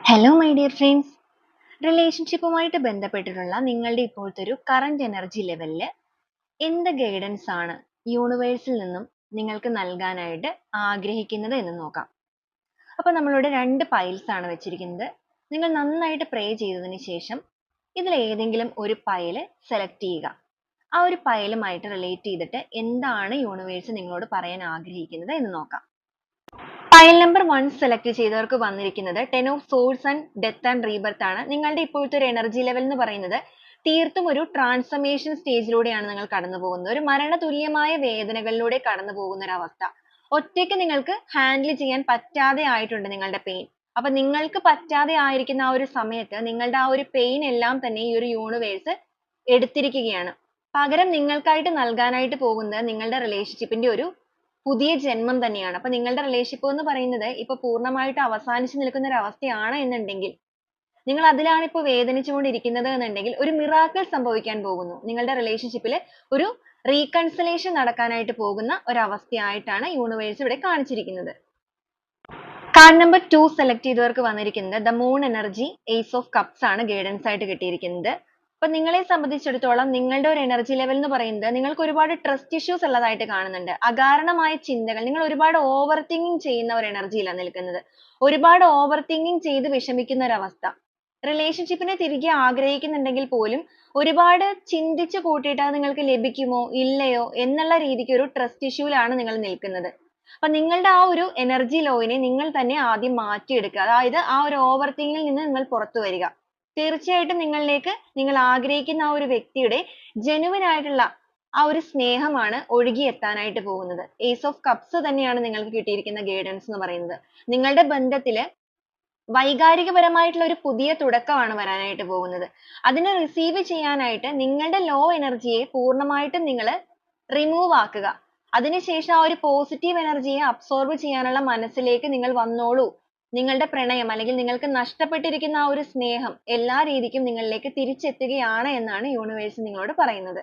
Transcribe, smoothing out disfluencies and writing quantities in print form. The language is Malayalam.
Hello my dear friends. റിലേഷൻഷിപ്പുമായിട്ട് ബന്ധപ്പെട്ടിട്ടുള്ള നിങ്ങളുടെ ഇപ്പോഴത്തെ ഒരു കറന്റ് എനർജി ലെവലിൽ എന്ത് ഗൈഡൻസ് ആണ് യൂണിവേഴ്സിൽ നിന്നും നിങ്ങൾക്ക് നൽകാനായിട്ട് ആഗ്രഹിക്കുന്നത് എന്ന് നോക്കാം. അപ്പോൾ നമ്മളിവിടെ രണ്ട് പൈൽസ് ആണ് വെച്ചിരിക്കുന്നത്. നിങ്ങൾ നന്നായിട്ട് പ്രേ ചെയ്തതിന് ശേഷം ഇതിൽ ഏതെങ്കിലും ഒരു പൈൽ സെലക്ട് ചെയ്യുക. ആ ഒരു പൈലുമായിട്ട് റിലേറ്റ് ചെയ്തിട്ട് എന്താണ് യൂണിവേഴ്സ് നിങ്ങളോട് പറയാൻ ആഗ്രഹിക്കുന്നത് എന്ന് നോക്കാം. പൈൽ നമ്പർ 1 സെലക്ട് ചെയ്തവർക്ക് വന്നിരിക്കുന്നത് 10 of swords and death and rebirth ആണ്. നിങ്ങളുടെ ഇപ്പോഴത്തെ ഒരു എനർജി ലെവൽ എന്ന് പറയുന്നത് തീർത്തും ഒരു ട്രാൻസ്ഫർമേഷൻ സ്റ്റേജിലൂടെയാണ് നിങ്ങൾ കടന്നു പോകുന്നത്. ഒരു മരണതുല്യമായ വേദനകളിലൂടെ കടന്നു പോകുന്ന ഒരു അവസ്ഥ. ഒറ്റയ്ക്ക് നിങ്ങൾക്ക് ഹാൻഡിൽ ചെയ്യാൻ പറ്റാതെ ആയിട്ടുണ്ട് നിങ്ങളുടെ പെയിൻ. അപ്പൊ നിങ്ങൾക്ക് പറ്റാതെ ആയിരിക്കുന്ന ആ ഒരു സമയത്ത് നിങ്ങളുടെ ആ ഒരു പെയിൻ എല്ലാം തന്നെ ഈ ഒരു യൂണിവേഴ്സ് എടുത്തിരിക്കുകയാണ്. പകരം നിങ്ങൾക്കായിട്ട് നൽകാനായിട്ട് പോകുന്നത് നിങ്ങളുടെ റിലേഷൻഷിപ്പിന്റെ ഒരു പുതിയ ജന്മം തന്നെയാണ്. അപ്പൊ നിങ്ങളുടെ റിലേഷൻഷിപ്പ് എന്ന് പറയുന്നത് ഇപ്പൊ പൂർണ്ണമായിട്ട് അവസാനിച്ചു നിൽക്കുന്ന ഒരു അവസ്ഥയാണ് എന്നുണ്ടെങ്കിൽ, നിങ്ങൾ അതിലാണ് ഇപ്പോൾ വേദനിച്ചുകൊണ്ടിരിക്കുന്നത് എന്നുണ്ടെങ്കിൽ ഒരു മിറാക്കിൾ സംഭവിക്കാൻ പോകുന്നു. നിങ്ങളുടെ റിലേഷൻഷിപ്പിൽ ഒരു റീകൺസിലേഷൻ നടക്കാനായിട്ട് പോകുന്ന ഒരു അവസ്ഥയായിട്ടാണ് യൂണിവേഴ്സ് ഇവിടെ കാണിച്ചിരിക്കുന്നത്. കാർഡ് നമ്പർ 2 സെലക്ട് ചെയ്തവർക്ക് വന്നിരിക്കുന്നത് the moon energy, ace of cups ആണ് ഗൈഡൻസ് ആയിട്ട് കിട്ടിയിരിക്കുന്നത്. അപ്പൊ നിങ്ങളെ സംബന്ധിച്ചിടത്തോളം നിങ്ങളുടെ ഒരു എനർജി ലെവൽ എന്ന് പറയുന്നത് നിങ്ങൾക്ക് ഒരുപാട് ട്രസ്റ്റ് ഇഷ്യൂസ് ഉള്ളതായിട്ട് കാണുന്നുണ്ട്. അകാരണമായ ചിന്തകൾ, നിങ്ങൾ ഒരുപാട് ഓവർ തിങ്കിങ് ചെയ്യുന്ന ഒരു എനർജിയിലാണ് നിൽക്കുന്നത്. ഒരുപാട് ഓവർ തിങ്കിങ് ചെയ്ത് വിഷമിക്കുന്ന ഒരു അവസ്ഥ. റിലേഷൻഷിപ്പിനെ തിരികെ ആഗ്രഹിക്കുന്നുണ്ടെങ്കിൽ പോലും ഒരുപാട് ചിന്തിച്ചു കൂട്ടിയിട്ട് അത് നിങ്ങൾക്ക് ലഭിക്കുമോ ഇല്ലയോ എന്നുള്ള രീതിക്ക് ഒരു ട്രസ്റ്റ് ഇഷ്യൂലാണ് നിങ്ങൾ നിൽക്കുന്നത്. അപ്പൊ നിങ്ങളുടെ ആ ഒരു എനർജി ലോയിനെ നിങ്ങൾ തന്നെ ആദ്യം മാറ്റിയെടുക്കുക. അതായത് ആ ഒരു ഓവർ തിങ്കിങ്ങിൽ നിന്ന് നിങ്ങൾ പുറത്തു വരിക. തീർച്ചയായിട്ടും നിങ്ങളിലേക്ക് നിങ്ങൾ ആഗ്രഹിക്കുന്ന ആ ഒരു വ്യക്തിയുടെ ജെനുവിൻ ആയിട്ടുള്ള ആ ഒരു സ്നേഹമാണ് ഒഴുകിയെത്താനായിട്ട് പോകുന്നത്. ഏസ് ഓഫ് കപ്സ് തന്നെയാണ് നിങ്ങൾക്ക് കിട്ടിയിരിക്കുന്ന ഗൈഡൻസ് എന്ന് പറയുന്നത്. നിങ്ങളുടെ ബന്ധത്തില് വൈകാരികപരമായിട്ടുള്ള ഒരു പുതിയ തുടക്കമാണ് വരാനായിട്ട് പോകുന്നത്. അതിനെ റിസീവ് ചെയ്യാനായിട്ട് നിങ്ങളുടെ ലോ എനർജിയെ പൂർണ്ണമായിട്ടും നിങ്ങൾ റിമൂവ് ആക്കുക. അതിനുശേഷം ആ ഒരു പോസിറ്റീവ് എനർജിയെ അബ്സോർബ് ചെയ്യാനുള്ള മനസ്സിലേക്ക് നിങ്ങൾ വന്നോളൂ. നിങ്ങളുടെ പ്രണയം അല്ലെങ്കിൽ നിങ്ങൾക്ക് നഷ്ടപ്പെട്ടിരിക്കുന്ന ആ ഒരു സ്നേഹം എല്ലാ രീതിക്കും നിങ്ങളിലേക്ക് തിരിച്ചെത്തുകയാണ് എന്നാണ് യൂണിവേഴ്സ് നിങ്ങളോട് പറയുന്നത്.